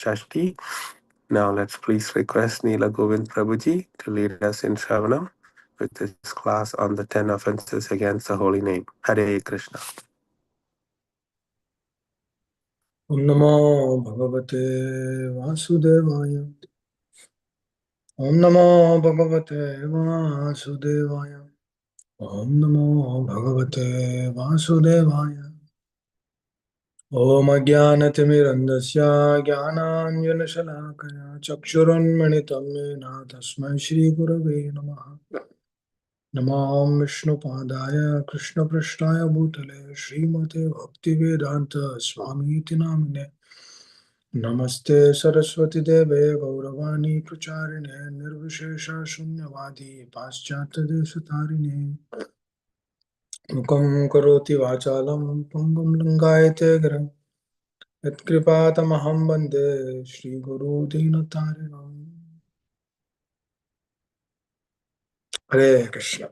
Shashti. Now let's please request Neela Govind Prabhuji to lead us in Shravanam with his class on the 10 offenses against the holy name. Hare Krishna. Om Namo Bhagavate Vasudevaya. Om Namo Bhagavate Vasudevaya. Om Namo Bhagavate Vasudevaya. Om Ajnanatirmirandasya Jnananjanashalakaya Chakshurunmanitam Mena Tasmai Shri Gurave Namaha. Namam Vishnu Padaya Krishna Prashtaya Bhutale Srimate Bhaktivedanta Swami Namine Namaste Saraswati Deve Gauravani Pracharine Nirvishesha Shunyavadi Paschatya Desatarine Mukam Karoti Vachalam Pangam Langayate Gram Yatkripātamaham Bande Shri Guru Dinatarinam. Hare Krishna.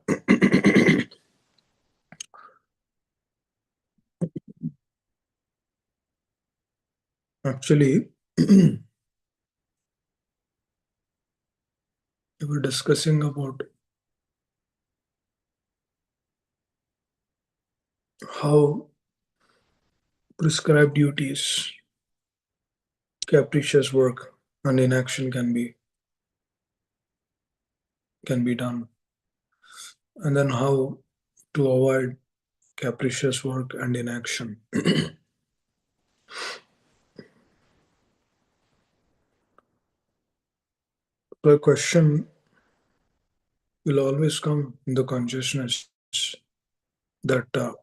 Actually, we were discussing about how prescribed duties, capricious work, and inaction can be done, and then how to avoid capricious work and inaction. So a question will always come in the consciousness that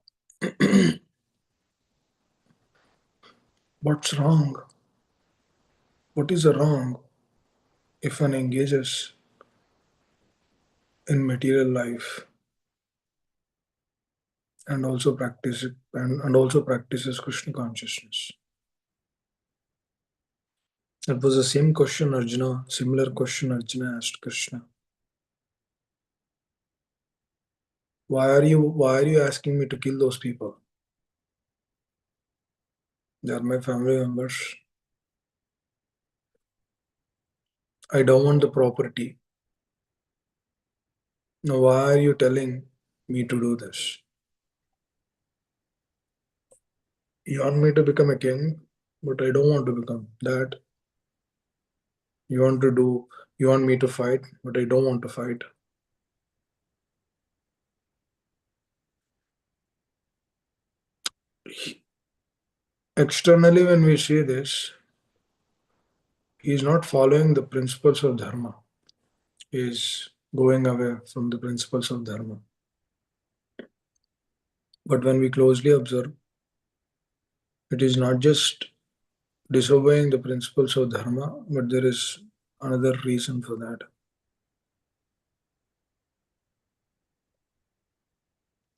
what's wrong? What is the wrong if one engages in material life and also practices Krishna consciousness? That was the same question similar question Arjuna asked Krishna. Why are you asking me to kill those people? They are my family members. I don't want the property. Now why are you telling me to do this? You want me to become a king, but I don't want to become that. You want me to fight, but I don't want to fight. Externally, when we see this, he is not following the principles of dharma. He is going away from the principles of dharma. But when we closely observe, it is not just disobeying the principles of dharma, but there is another reason for that.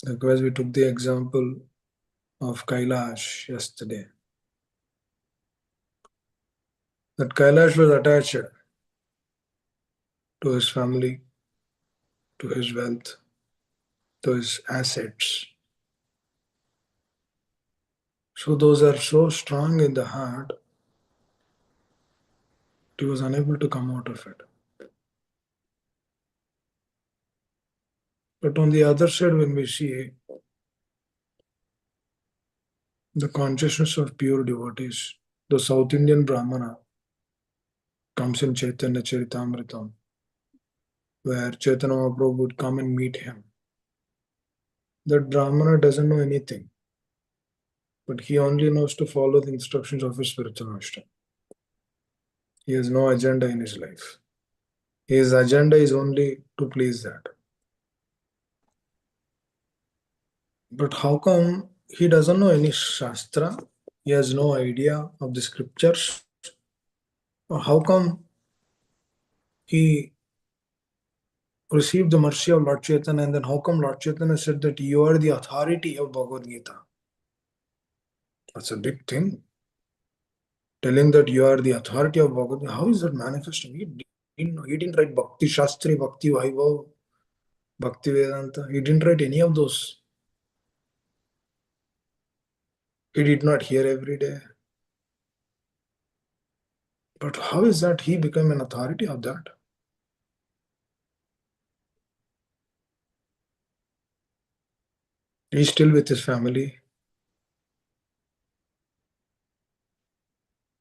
Because we took the example of Kailash yesterday. That Kailash was attached to his family, to his wealth, to his assets. So those are so strong in the heart, he was unable to come out of it. But on the other side, when we see the consciousness of pure devotees, the South Indian Brahmana comes in Chaitanya Charitamritam, where Chaitanya Mahaprabhu would come and meet him. That Brahmana doesn't know anything, but he only knows to follow the instructions of his spiritual master. He has no agenda in his life. His agenda is only to please that. But how come he doesn't know any Shastra? He has no idea of the scriptures? Or how come he received the mercy of Lord Chaitanya, and then how come Lord Chaitanya said that you are the authority of Bhagavad Gita? That's a big thing. Telling that you are the authority of Bhagavad Gita, how is that manifesting? He didn't write Bhakti Shastri, Bhakti Vaibhav, Bhakti Vedanta. He didn't write any of those. He did not hear every day. But how is that he became an authority of that? He's still with his family.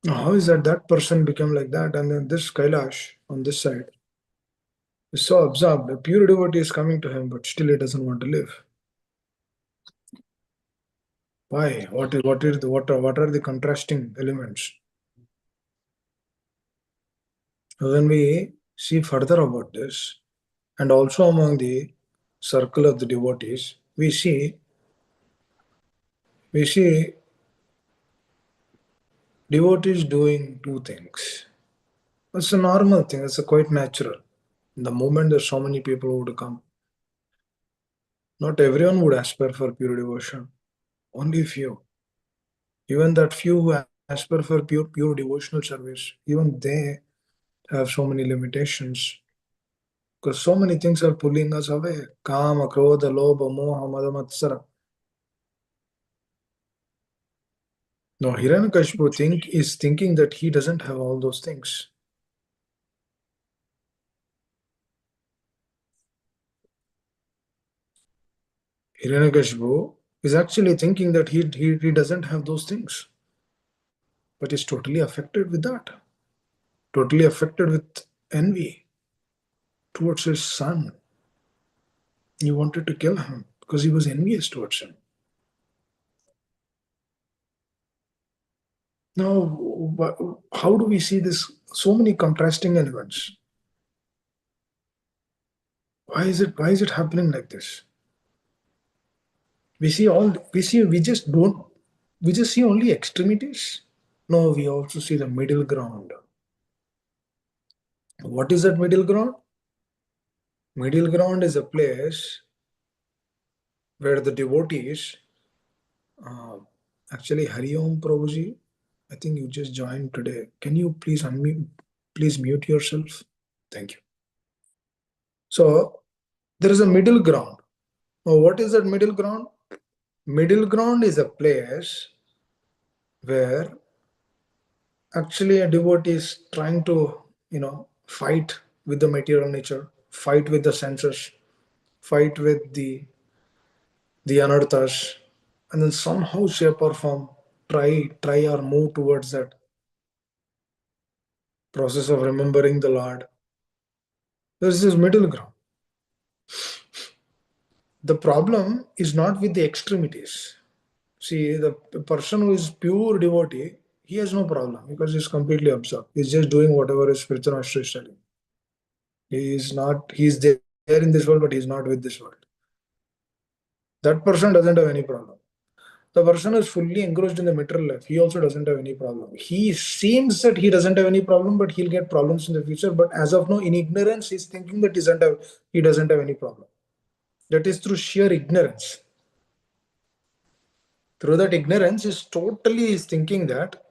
Now, how is that that person became like that? And then this Kailash on this side is so absorbed. A pure devotee is coming to him, but still he doesn't want to live. Why? What are the contrasting elements? When we see further about this, and also among the circle of the devotees, we see devotees doing two things. It's a normal thing. It's a quite natural. The moment there's so many people who would come, not everyone would aspire for pure devotion. Only few. Even that few who aspire for pure devotional service, even they have so many limitations because so many things are pulling us away. Kama, krodha, lobha, moha, mada, matsara. No, Hiranyakashipu is thinking that he doesn't have all those things. Hiranyakashipu is actually thinking that he doesn't have those things, but is totally affected with that. Totally affected with envy towards his son. He wanted to kill him because he was envious towards him. Now, how do we see this? So many contrasting elements. Why is it happening like this? We just see only extremities. No, we also see the middle ground. What is that middle ground? Middle ground is a place where the devotees, uh, actually, Hari Om Prabhuji, I think you just joined today. Can you please unmute, please mute yourself? Thank you. So there is a middle ground. Now, what is that middle ground? Middle ground is a place where actually a devotee is trying to, fight with the material nature, fight with the senses, fight with the anarthas, and then somehow, shape or form, try or move towards that process of remembering the Lord. There's this middle ground. The problem is not with the extremities. See, the person who is pure devotee, he has no problem because he's completely absorbed. He's just doing whatever his spiritual master is telling. He's there in this world, but he's not with this world. That person doesn't have any problem. The person is fully engrossed in the material life. He also doesn't have any problem. He seems that he doesn't have any problem, but he'll get problems in the future. But as of now, in ignorance, he's thinking that he doesn't have any problem. That is through sheer ignorance. Through that ignorance, is thinking that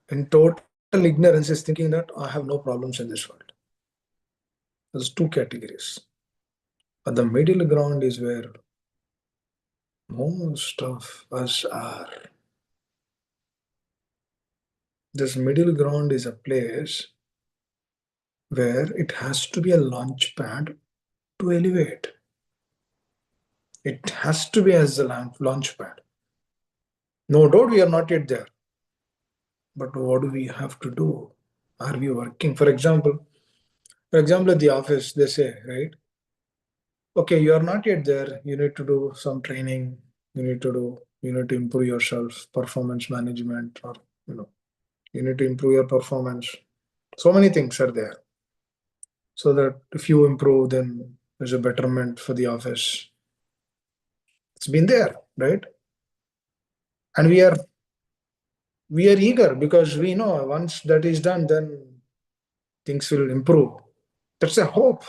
in total ignorance is thinking that I have no problems in this world. There's two categories. But the middle ground is where most of us are. This middle ground is a place where it has to be a launch pad to elevate. It has to be as a launch pad. No doubt we are not yet there. But what do we have to do? Are we working? For example, at the office, they say, right? Okay, you are not yet there. You need to do some training. You need to improve yourself, performance management, or you know, you need to improve your performance. So many things are there. So that if you improve, then there's a betterment for the office. It's been there, right? And we are eager because we know once that is done, then things will improve. That's a hope.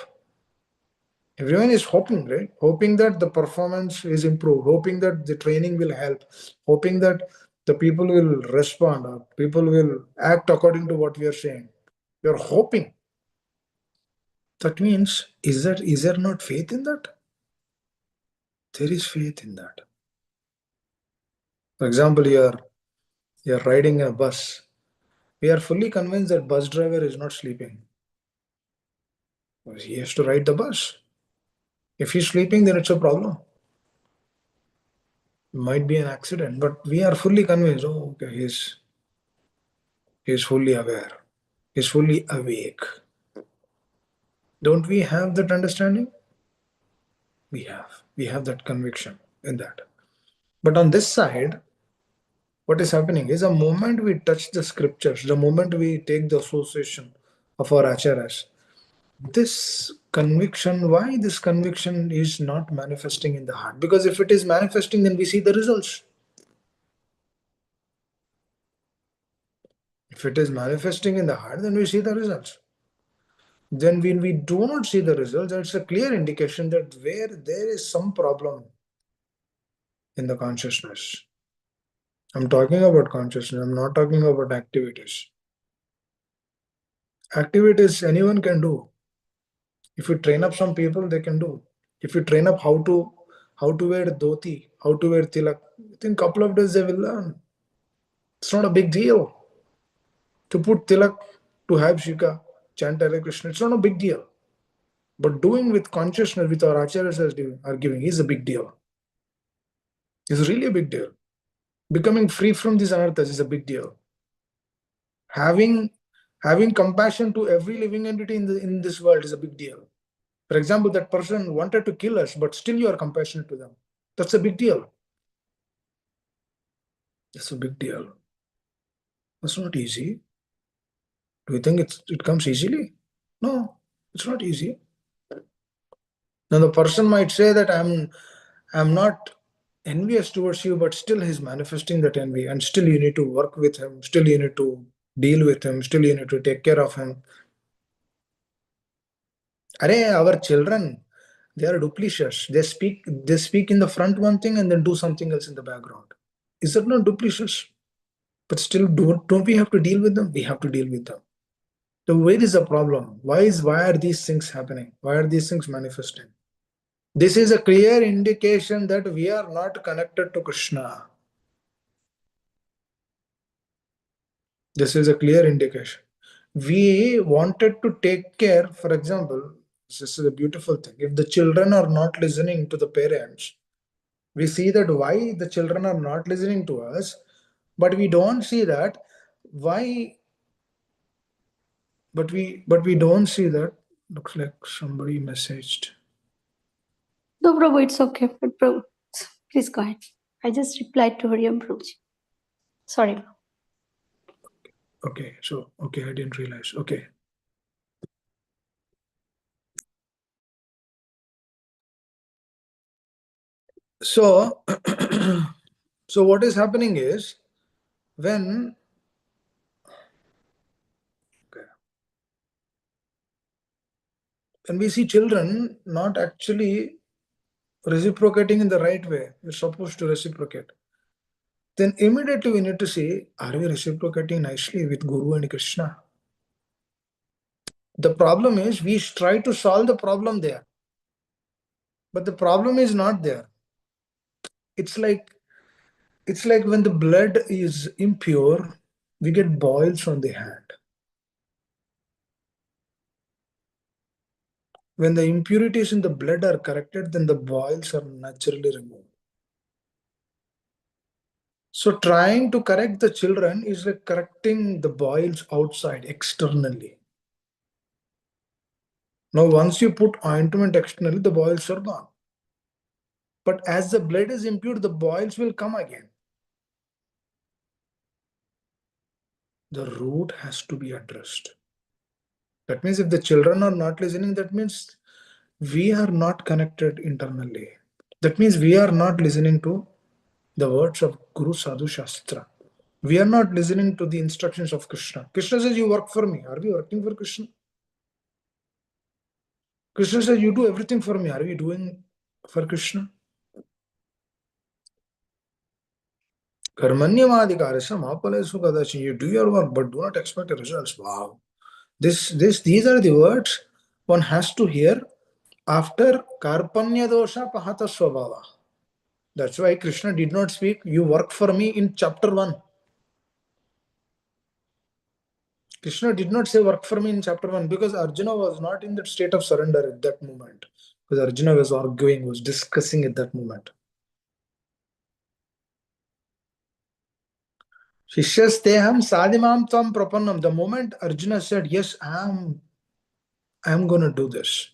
Everyone is hoping, right? Hoping that the performance is improved, hoping that the training will help, hoping that the people will respond or people will act according to what we are saying. We are hoping. That means, is there not faith in that? There is faith in that. For example, You're riding a bus. We are fully convinced that bus driver is not sleeping. He has to ride the bus. If he's sleeping, then it's a problem. It might be an accident, but we are fully convinced. Oh, okay, he's fully aware. He's fully awake. Don't we have that understanding? We have. We have that conviction in that. But on this side, what is happening is the moment we touch the scriptures, the moment we take the association of our acharyas, this conviction, why this conviction is not manifesting in the heart? Because if it is manifesting, then we see the results. If it is manifesting in the heart, then we see the results. Then when we do not see the results, it's a clear indication that where there is some problem in the consciousness. I'm talking about consciousness, I'm not talking about activities. Activities anyone can do. If you train up some people, they can do. If you train up how to wear dhoti, how to wear tilak, within couple of days they will learn. It's not a big deal. To put tilak, to have shika, chant Hare Krishna, it's not a big deal. But doing with consciousness, with our acharyas are giving, is a big deal. It's really a big deal. Becoming free from these anarthas is a big deal. Having compassion to every living entity in this world is a big deal. For example, that person wanted to kill us, but still you are compassionate to them. That's a big deal. That's a big deal. That's not easy. Do you think it comes easily? No, it's not easy. Now the person might say that I'm not envious towards you, but still he's manifesting that envy, and still you need to work with him, still you need to deal with him, still you need to take care of him. Our children, they are duplicitous. They speak in the front one thing and then do something else in the background. Is that not duplicitous? But still, don't we have to deal with them? We have to deal with them. So where is the problem? Why are these things happening? Why are these things manifesting? This is a clear indication that we are not connected to Krishna. This is a clear indication. We wanted to take care, for example, this is a beautiful thing. If the children are not listening to the parents, we see that why the children are not listening to us, but we don't see that why, but we don't see that. Looks like somebody messaged. No, Prabhu, it's okay. But Prabhu, please go ahead. I just replied to Hariam Prabhuji. Sorry. Okay, I didn't realize. Okay. So, so what is happening is when we see children not actually reciprocating in the right way, we're supposed to reciprocate. Then immediately we need to see, are we reciprocating nicely with Guru and Krishna? The problem is we try to solve the problem there, but the problem is not there. It's like when the blood is impure, we get boils on the hand. When the impurities in the blood are corrected, then the boils are naturally removed. So trying to correct the children is like correcting the boils outside, externally. Now once you put ointment externally, the boils are gone. But as the blood is impure, the boils will come again. The root has to be addressed. That means if the children are not listening, that means we are not connected internally. That means we are not listening to the words of Guru Sadhu Shastra. We are not listening to the instructions of Krishna. Krishna says, you work for me. Are we working for Krishna? Krishna says, you do everything for me. Are we doing for Krishna? Karmanyamadhikarasya mapalesu kadachi. You do your work, but do not expect the results. Wow. These are the words one has to hear after Karpanya dosha pahata swabhava. That's why Krishna did not speak, you work for me in chapter 1. Krishna did not say work for me in chapter 1 because Arjuna was not in that state of surrender at that moment. Because Arjuna was arguing, was discussing at that moment. Shishyasteham sadimam tvam prapannam. The moment Arjuna said, yes, I am going to do this.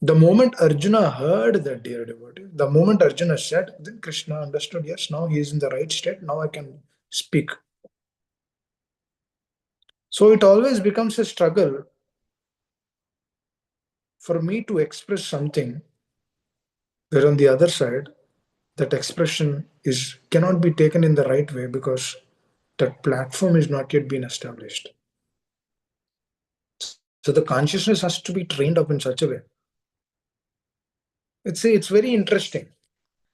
The moment Arjuna heard that, dear devotee, the moment Arjuna said, then Krishna understood, yes, now he is in the right state, now I can speak. So it always becomes a struggle for me to express something where on the other side, that expression cannot be taken in the right way because that platform is not yet been established. So the consciousness has to be trained up in such a way. It's very interesting.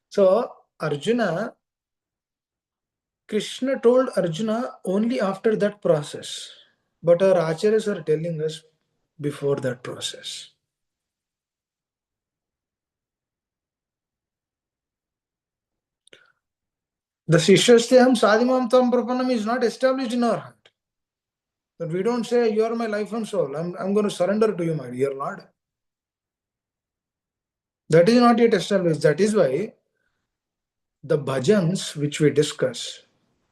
So Arjuna, Krishna told Arjuna only after that process. But our acharyas are telling us before that process. The Shishyasteham Sadimam Tam Prapanam is not established in our heart. That we don't say, you are my life and soul. I'm going to surrender to you, my dear Lord. That is not yet established. That is why the bhajans which we discuss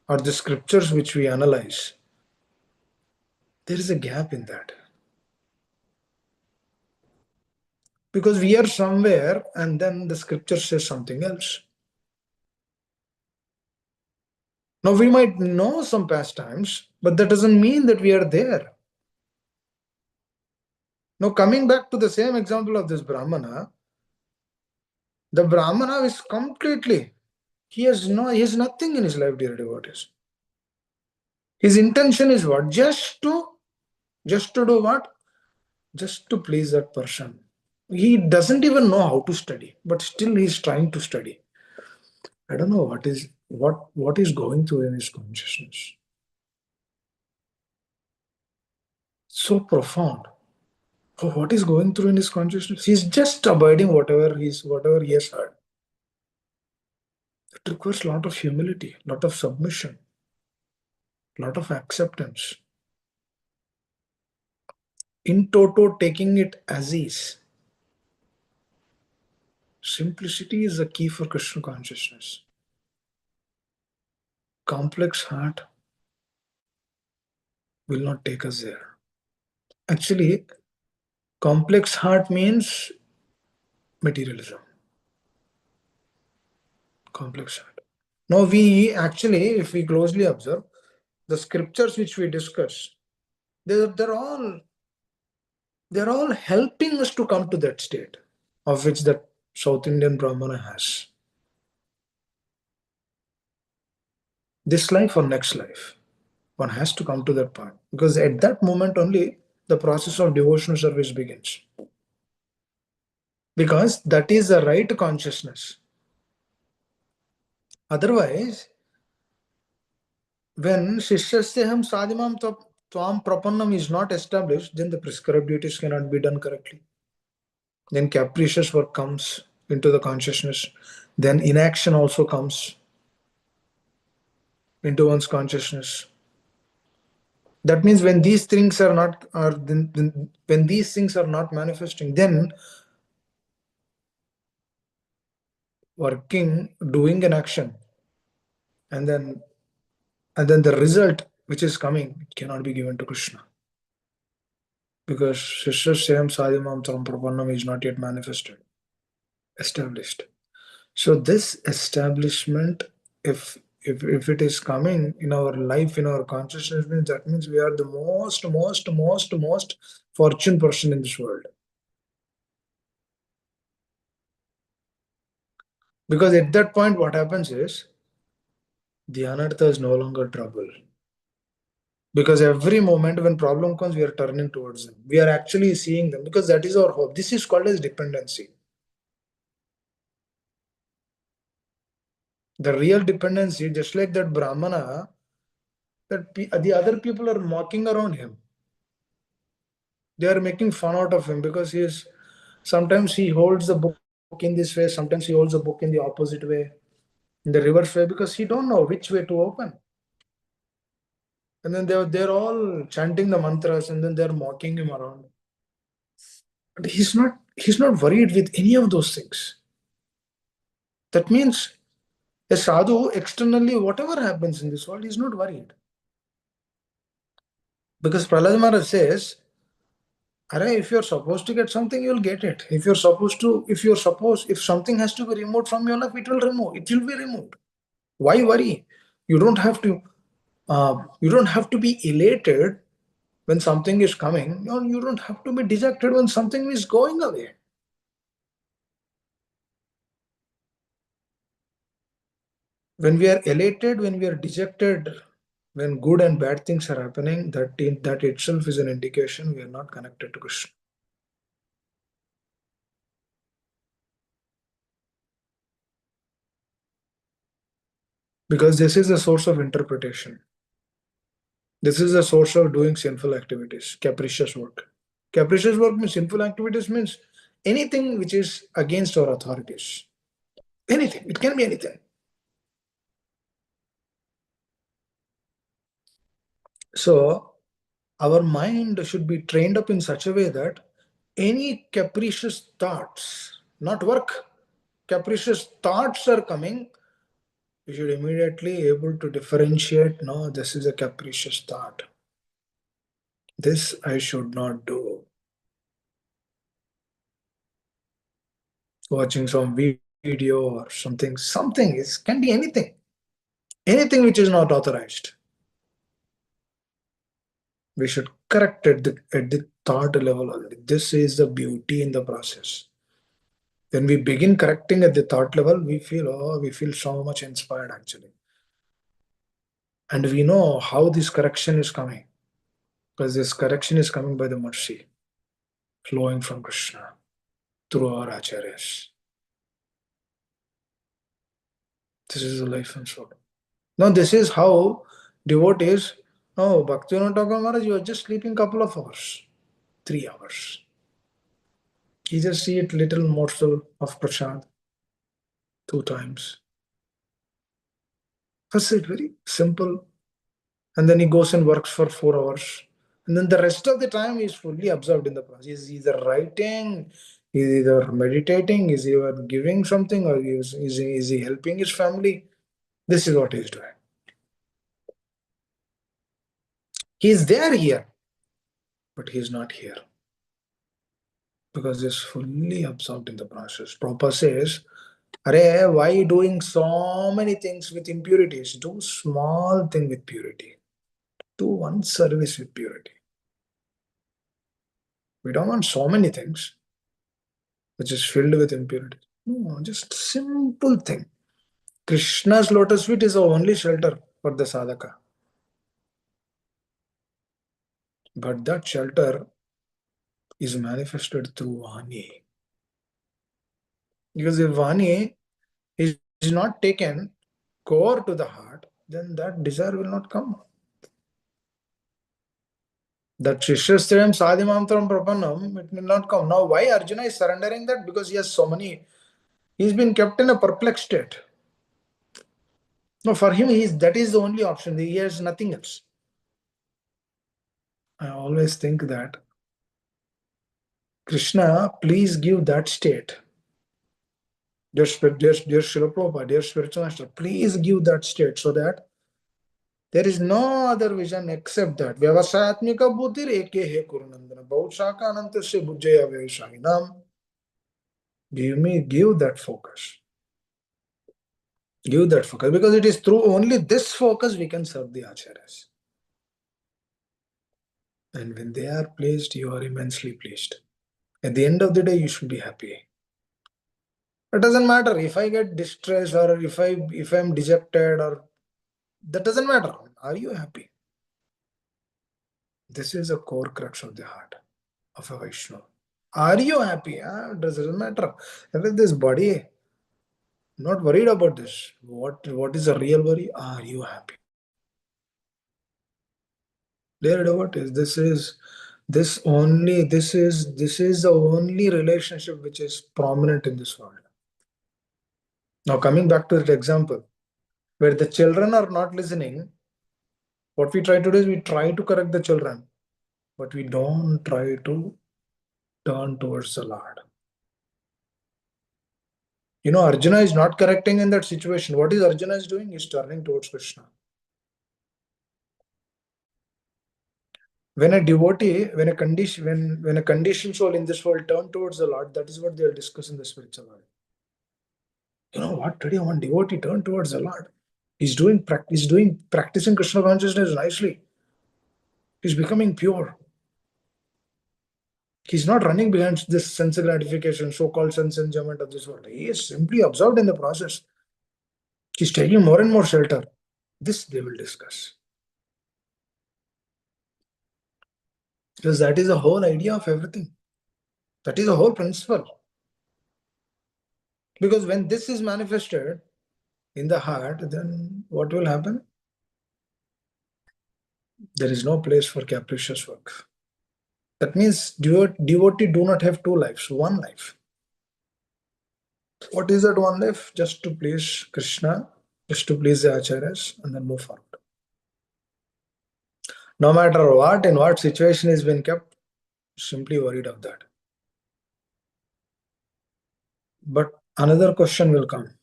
or the scriptures which we analyze, there is a gap in that. Because we are somewhere and then the scripture says something else. Now we might know some pastimes, but that doesn't mean that we are there. Now coming back to the same example of this Brahmana, the Brahmana is completely, he has nothing in his life, dear devotees. His intention is what? Just to do what? Just to please that person. He doesn't even know how to study, but still he's trying to study. I don't know what is going through in his consciousness. So profound. Oh, what is going through in his consciousness? He's just abiding whatever he has heard. It requires a lot of humility, a lot of submission, a lot of acceptance. In toto, taking it as is. Simplicity is the key for Krishna consciousness. Complex heart will not take us there. Actually, complex heart means materialism. Complex heart. Now we actually, if we closely observe, the scriptures which we discuss, they're all helping us to come to that state of which the South Indian Brahmana has. This life or next life, one has to come to that point because at that moment only the process of devotional service begins. Because that is the right consciousness. Otherwise, when Shishyasteham Sadimam Tvam Prapannam is not established, then the prescribed duties cannot be done correctly. Then capricious work comes into the consciousness. Then inaction also comes into one's consciousness. That means when these things are not, when these things are not manifesting, then working, doing an action, and then the result which is coming, it cannot be given to Krishna. Because Shishyasteham Sadimam Tam Prapannam is not yet manifested, established. So this establishment, if it is coming in our life, in our consciousness, means that means we are the most fortunate person in this world. Because at that point, what happens is the anartha is no longer trouble. Because every moment when problem comes, we are turning towards them. We are actually seeing them because that is our hope. This is called as dependency. The real dependency, just like that Brahmana, that the other people are mocking around him. They are making fun out of him because sometimes he holds the book in this way, sometimes he holds the book in the opposite way, in the reverse way, because he don't know which way to open. And then they're all chanting the mantras, and then they're mocking him around. But he's not worried with any of those things. That means a sadhu externally, whatever happens in this world, he's not worried. Because Prahlad Maharaj says, if you're supposed to get something, you'll get it. If something has to be removed from your life, it will be removed. Why worry? You don't have to be elated when something is coming, or you don't have to be dejected when something is going away. When we are elated, when we are dejected, when good and bad things are happening, that itself is an indication we are not connected to Krishna. Because this is the source of interpretation. This is the source of doing sinful activities, capricious work. Capricious work means sinful activities means anything which is against our authorities. Anything. It can be anything. So, our mind should be trained up in such a way that any capricious thoughts, not work, capricious thoughts are coming, you should immediately able to differentiate, no, this is a capricious thought. This I should not do. Watching some video or something, it can be anything. Anything which is not authorized. We should correct at the thought level already. This is the beauty in the process. When we begin correcting at the thought level, we feel so much inspired actually. And we know how this correction is coming. Because this correction is coming by the mercy flowing from Krishna through our acharyas. This is the life and soul. Now this is how devotees, Bhaktivinoda Thakur Maharaj, you are just sleeping couple of hours, 3 hours. He just eat little morsel of prasad 2 times. That's it, very simple. And then he goes and works for 4 hours. And then the rest of the time he is fully absorbed in the process. He's either writing, he's either meditating, is he either giving something, or is he helping his family? This is what he's doing. He's there here, but he's not here. Because he's fully absorbed in the process. Prabhupada says, why doing so many things with impurities? Do small thing with purity. Do one service with purity. We don't want so many things which is filled with impurity. No, just simple thing. Krishna's lotus feet is the only shelter for the sadhaka. But that shelter is manifested through Vani. Because if Vani is not taken core to the heart, then that desire will not come. That Shishyasthayam Sadhimantram Prapannam, it will not come. Now, why Arjuna is surrendering that? Because he has so many, he's been kept in a perplexed state. No, for him, that is the only option. He has nothing else. I always think that Krishna, please give that state. Dear Srila Prabhupada, dear spiritual master, please give that state so that there is no other vision except that. Vyavasayatmika buddhir eke he kurunandana. Bhaushaka anantasya bujjaya vyavashahinam. Give that focus. Give that focus. Because it is through only this focus we can serve the acharyas. And when they are pleased, you are immensely pleased. At the end of the day, you should be happy. It doesn't matter if I get distressed or if I'm dejected, or that doesn't matter. Are you happy? This is a core crux of the heart of a Vaishnava. Are you happy? It doesn't matter. With this body, not worried about this. What is the real worry? Are you happy? Dear devotees, this is the only relationship which is prominent in this world. Now coming back to that example, where the children are not listening, What we try to do is we try to correct the children, but we don't try to turn towards the Lord. Arjuna is not correcting in that situation. What is Arjuna is doing? He's turning towards Krishna. When a devotee, when a conditioned soul in this world turn towards the Lord, that is what they'll discuss in the spiritual world. You know what? Today one devotee turned towards the Lord. He's practicing Krishna consciousness nicely. He's becoming pure. He's not running behind this sense gratification, so-called sense enjoyment of this world. He is simply absorbed in the process. He's taking more and more shelter. This they will discuss. Because that is the whole idea of everything. That is the whole principle. Because when this is manifested in the heart, then what will happen? There is no place for capricious work. That means devotee do not have two lives, one life. What is that one life? Just to please Krishna, just to please the acharyas, and then move forward. No matter what, in what situation is being kept, simply worried of that. But another question will come.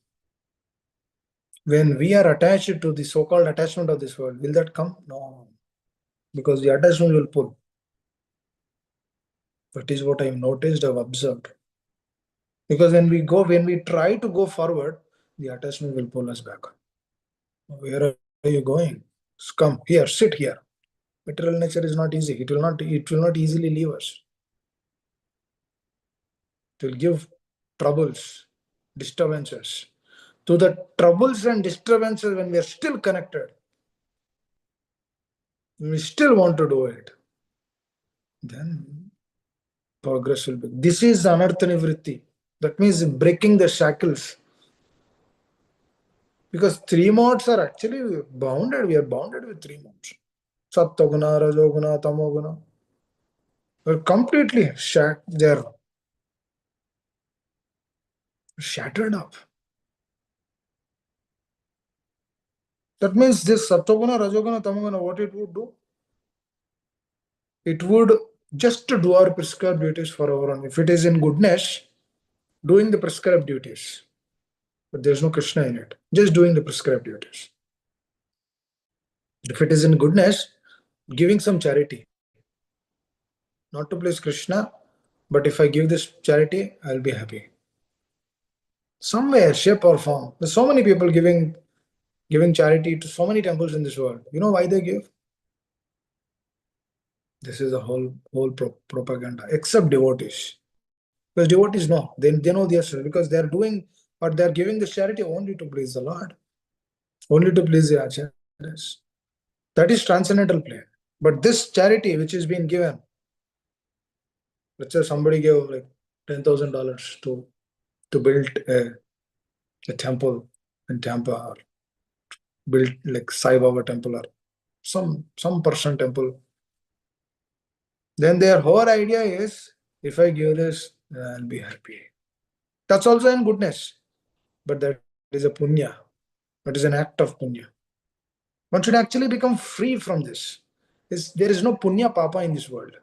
When we are attached to the so-called attachment of this world, will that come? No. Because the attachment will pull. That is what I've noticed, I've observed. Because when we try to go forward, the attachment will pull us back. Where are you going? Come here, sit here. Material nature is not easy. It will not easily leave us. It will give troubles, disturbances. To the troubles and disturbances, when we are still connected, we still want to do it, then progress will be. This is anartha nivritti. That means breaking the shackles. Because three modes are actually bounded. We are bounded with three modes. Sattva-guna, Rajoguna, Tamoguna. We're completely they're shattered up. That means this Sattva-guna, Rajoguna, Tamoguna, what it would do? It would just do our prescribed duties for our own. If it is in goodness, doing the prescribed duties. But there's no Krishna in it. Just doing the prescribed duties. If it is in goodness, giving some charity. Not to please Krishna, but if I give this charity, I'll be happy. Somewhere, shape or form. There's so many people giving charity to so many temples in this world. You know why they give? This is a whole propaganda, except devotees. Because devotees know, they know their story, because they are doing or they are giving this charity only to please the Lord, only to please the acharyas. That is transcendental plane. But this charity which is being given, let's say somebody gave like $10,000 to build a temple in Tampa, or build like Sai Baba temple, or some person temple. Then their whole idea is, if I give this, I'll be happy. That's also in goodness. But that is a punya. That is an act of punya. One should actually become free from this. There is no punya papa in this world.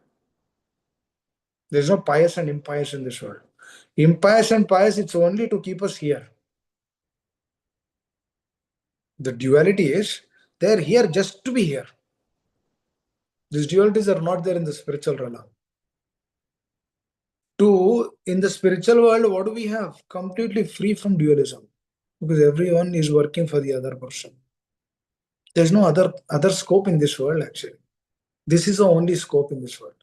There is no pious and impious in this world. Impious and pious, it's only to keep us here. The duality is, they're here just to be here. These dualities are not there in the spiritual realm. In the spiritual world, what do we have? Completely free from dualism. Because everyone is working for the other person. There's no other scope in this world, actually. This is the only scope in this world.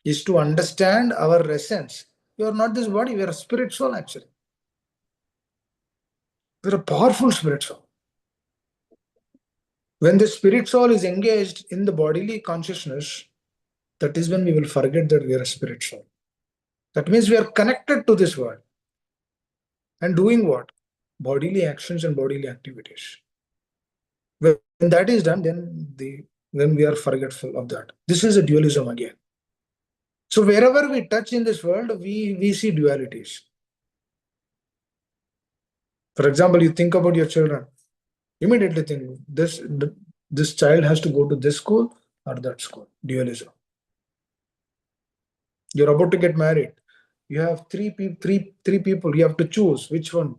Is to understand our essence. You are not this body, we are a spirit soul, actually. We are a powerful spirit soul. When the spirit soul is engaged in the bodily consciousness, that is when we will forget that we are a spirit soul. That means we are connected to this world. And doing what? Bodily actions and bodily activities. When that is done, then we are forgetful of that. This is a dualism again. So wherever we touch in this world, we see dualities. For example, you think about your children. Immediately think, This child has to go to this school or that school. Dualism. You're about to get married. You have three people. You have to choose which one.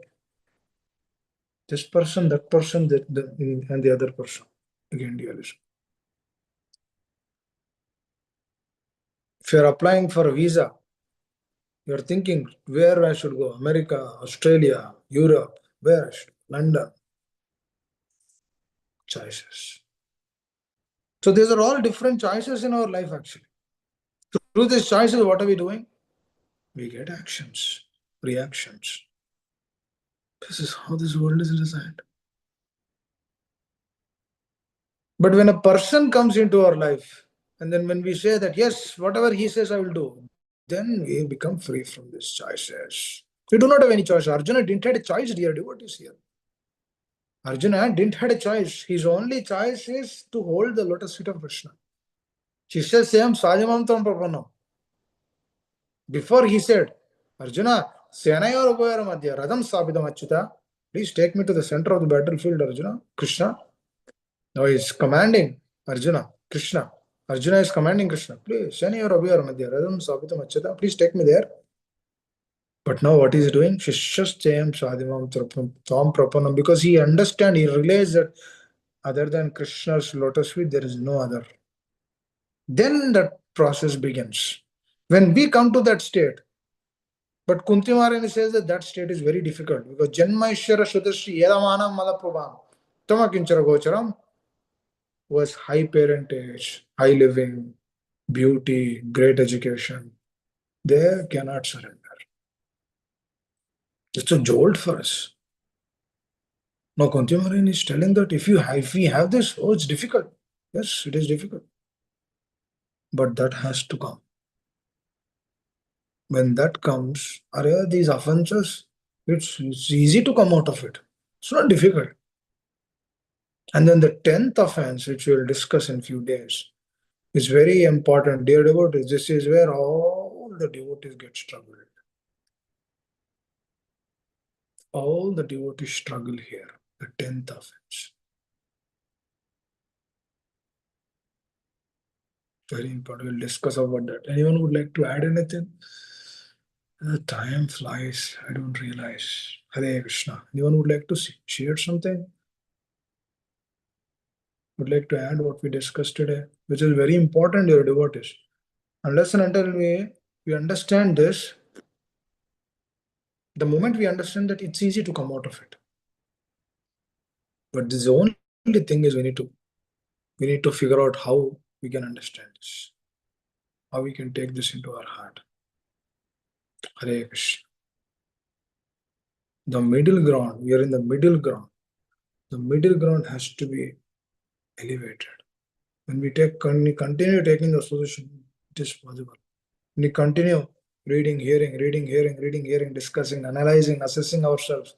This person, that person, and the other person. Again, dualism. If you're applying for a visa, you're thinking where I should go. America, Australia, Europe, where I should go? London. Choices. So these are all different choices in our life actually. Through these choices, what are we doing? We get actions, reactions. This is how this world is designed. But when a person comes into our life, and then when we say that, yes, whatever he says, I will do, then we become free from these choices. We do not have any choice. Arjuna didn't have a choice, dear devotees here. Arjuna didn't have a choice. His only choice is to hold the lotus feet of Krishna. Shishya Sayam Sajamam Prapanam. Before he said, Arjuna, Senayor Ubayar Madhya, Radam Sabidam Achyuta, please take me to the center of the battlefield, Arjuna. Krishna. Now he is commanding Arjuna, Krishna. Arjuna is commanding Krishna, please, Senayor Ubayar Madhya, Radam Sabidam Achyuta, please take me there. But now what he is doing? Shishyaschayam Sadimam Tam Prapanam, because he understands, he realizes that other than Krishna's lotus feet, there is no other. Then that process begins. When we come to that state, but Kunti Maharani says that that state is very difficult because Janma Ishvara Shudashi Yadamanam Malaprabham Tamakinchara Gocharam was high parentage, high living, beauty, great education. They cannot surrender. It's a jolt for us. Now Kunti Maharani is telling that if we have this, oh, it's difficult. Yes, it is difficult. But that has to come. When that comes, are these offenses? It's easy to come out of it. It's not difficult. And then the 10th offense, which we'll discuss in a few days, is very important. Dear devotees, this is where all the devotees get struggled. All the devotees struggle here. The 10th offense. Very important. We'll discuss about that. Anyone would like to add anything? The time flies. I don't realize. Hare Krishna. Anyone would like to share something? Would like to add what we discussed today, which is very important, dear devotees. Unless and until we understand this, the moment we understand that, it's easy to come out of it. But the only thing is we need to figure out how we can understand this, how we can take this into our heart. Hare Krishna. The middle ground, we are in the middle ground. The middle ground has to be elevated. When we continue taking the solution, it is possible. When we continue reading, hearing, discussing, analyzing, assessing ourselves,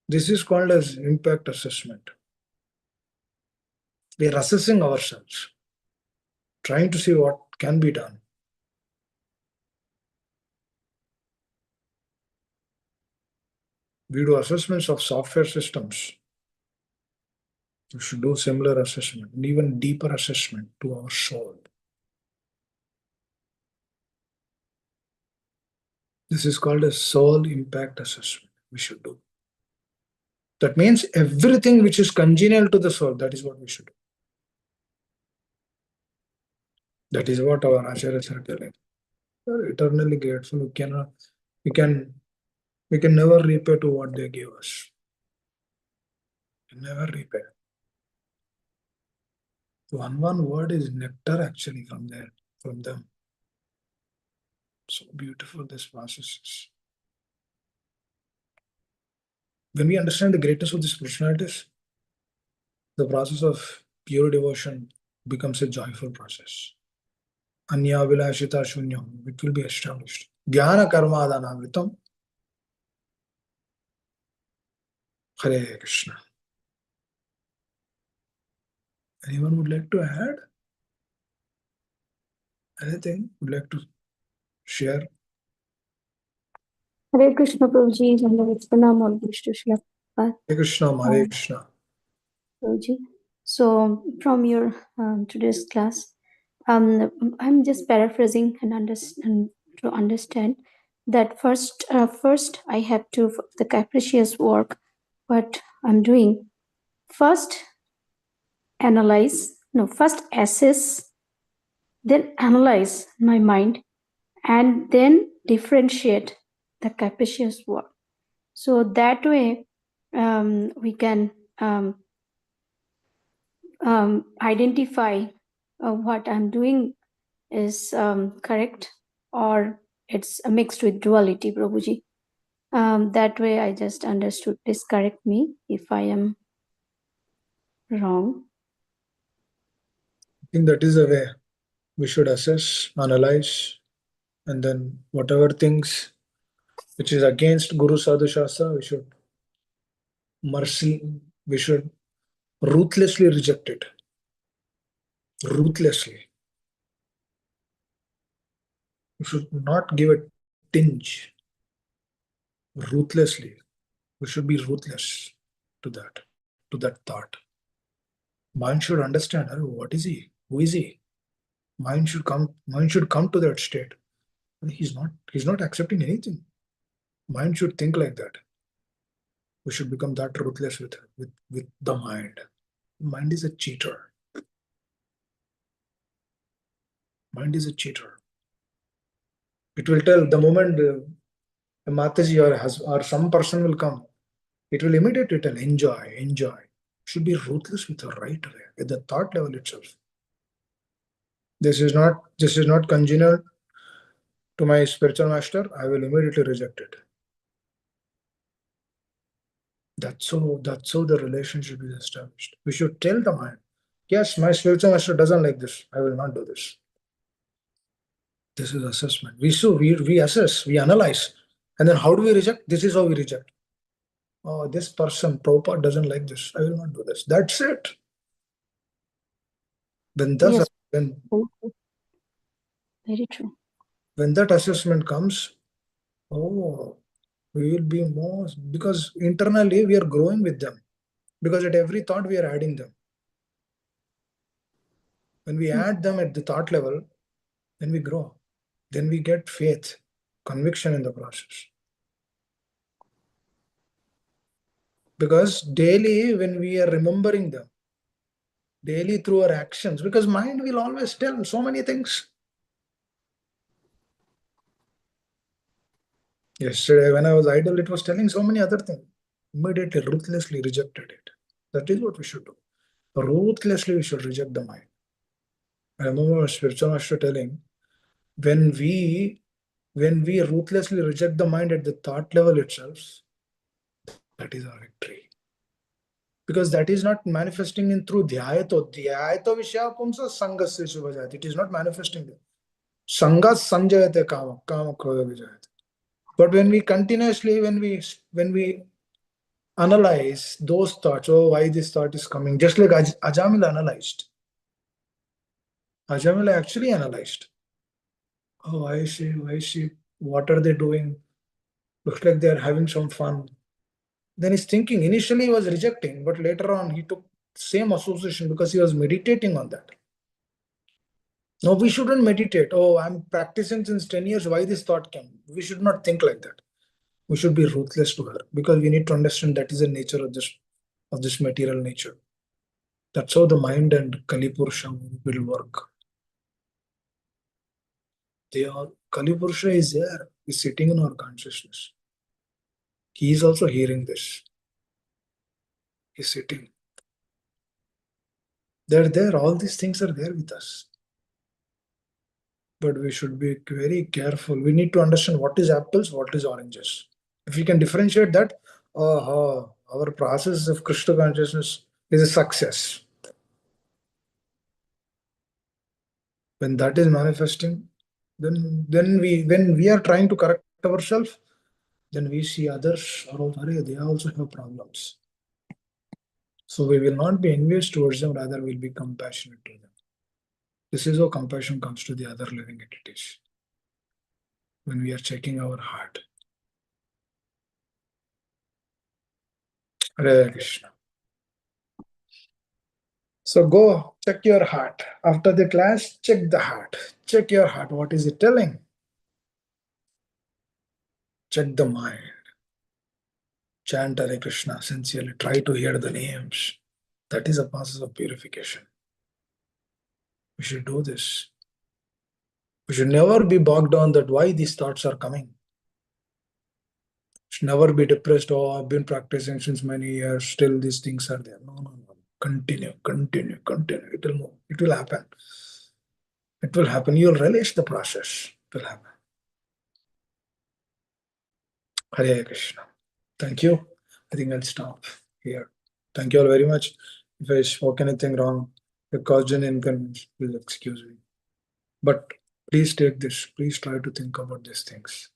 this is called as impact assessment. We are assessing ourselves, trying to see what can be done. We do assessments of software systems. We should do similar assessment, and even deeper assessment to our soul. This is called a soul impact assessment. We should do. That means everything which is congenial to the soul, that is what we should do. That is what our acharyas are telling. We are eternally grateful. We can never repay to what they gave us. Never repay. One word is nectar actually from them. So beautiful this process is. When we understand the greatness of these personalities, the process of pure devotion becomes a joyful process. Anya vilashita shunyam, it will be established. Jnana karmadana Hare Krishna. Anyone would like to add? Anything would like to share? Hare Krishna Prabhuji, Pranam all Krishna. Hare Krishna, Hare Krishna. Guruji. So from your today's class, I'm just paraphrasing and to understand that first I have to the capricious work what I'm doing. First first assess, then analyze my mind, and then differentiate the capacious work. So that way, we can identify what I'm doing is correct or it's mixed with duality, Prabhuji. That way, I just understood. Please correct me if I am wrong. I think that is the way we should assess, analyze, and then whatever things which is against Guru Sadhu Shastra, we should ruthlessly reject it. Ruthlessly. We should not give a tinge. Ruthlessly. We should be ruthless to that thought. Mind should understand, "Oh, what is he? Who is he?" Mind should come to that state. He's not accepting anything. Mind should think like that. We should become that ruthless with the mind. Mind is a cheater. Mind is a cheater. It will tell the moment a Mataji or some person will come, it will immediately tell, enjoy, enjoy. Should be ruthless with her right away, at the thought level itself. This is not congenial to my spiritual master, I will immediately reject it. That's how the relationship is established. We should tell the mind, yes, my spiritual master doesn't like this. I will not do this. This is assessment. We assess, we analyze. And then how do we reject? This is how we reject. Oh, this person, Prabhupada doesn't like this. I will not do this. That's it. When thus, Yes, when very true. when that assessment comes, oh, we will be more, because internally we are growing with them. Because at every thought we are adding them. When we add them at the thought level, then we grow. Then we get faith, conviction in the process. Because daily, when we are remembering them, daily through our actions, because mind will always tell so many things. Yesterday, when I was idle, it was telling so many other things. Immediately, ruthlessly rejected it. That is what we should do. Ruthlessly, we should reject the mind. I remember a spiritual master telling, when we ruthlessly reject the mind at the thought level itself, that is our victory. Because that is not manifesting in through dhyayato. Dhyayato vishya pumsa sangasya shubhajayati. It is not manifesting there. Sangas sanjayate kama, kama krodha vijayate. But when we continuously, when we analyze those thoughts, oh, why this thought is coming, just like Ajamila analyzed. Ajamila actually analyzed. Oh, why is she, what are they doing? Looks like they are having some fun. Then he's thinking, initially he was rejecting, but later on he took same association because he was meditating on that. No, we shouldn't meditate. Oh, I'm practicing since 10 years. Why this thought came? We should not think like that. We should be ruthless to her because we need to understand that is the nature of this material nature. That's how the mind and Kalipurusha will work. Kalipurusha is there, is sitting in our consciousness. He is also hearing this. He's sitting. They're there, all these things are there with us. But we should be very careful. We need to understand what is apples, what is oranges. If we can differentiate that, our process of Krishna consciousness is a success. When that is manifesting, then when we are trying to correct ourselves, then we see others are also, they also have problems. So we will not be envious towards them, rather we'll be compassionate to them. This is how compassion comes to the other living entities. When we are checking our heart. Hare Krishna. So go check your heart. After the class, check the heart. Check your heart. What is it telling? Check the mind. Chant Hare Krishna sincerely. Try to hear the names. That is a process of purification. We should do this. We should never be bogged down that why these thoughts are coming. Should never be depressed. Oh, I've been practicing since many years. Still, these things are there. No, no, no. Continue, continue, continue. It will move. It will happen. It will happen. You'll relish the process. It will happen. Hare Krishna. Thank you. I think I'll stop here. Thank you all very much. If I spoke anything wrong, if caused an inconvenience, please excuse me. But please take this. Please try to think about these things.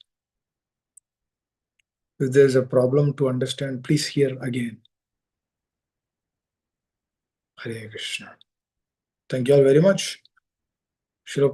If there's a problem to understand, please hear again. Hare Krishna. Thank you all very much. Shila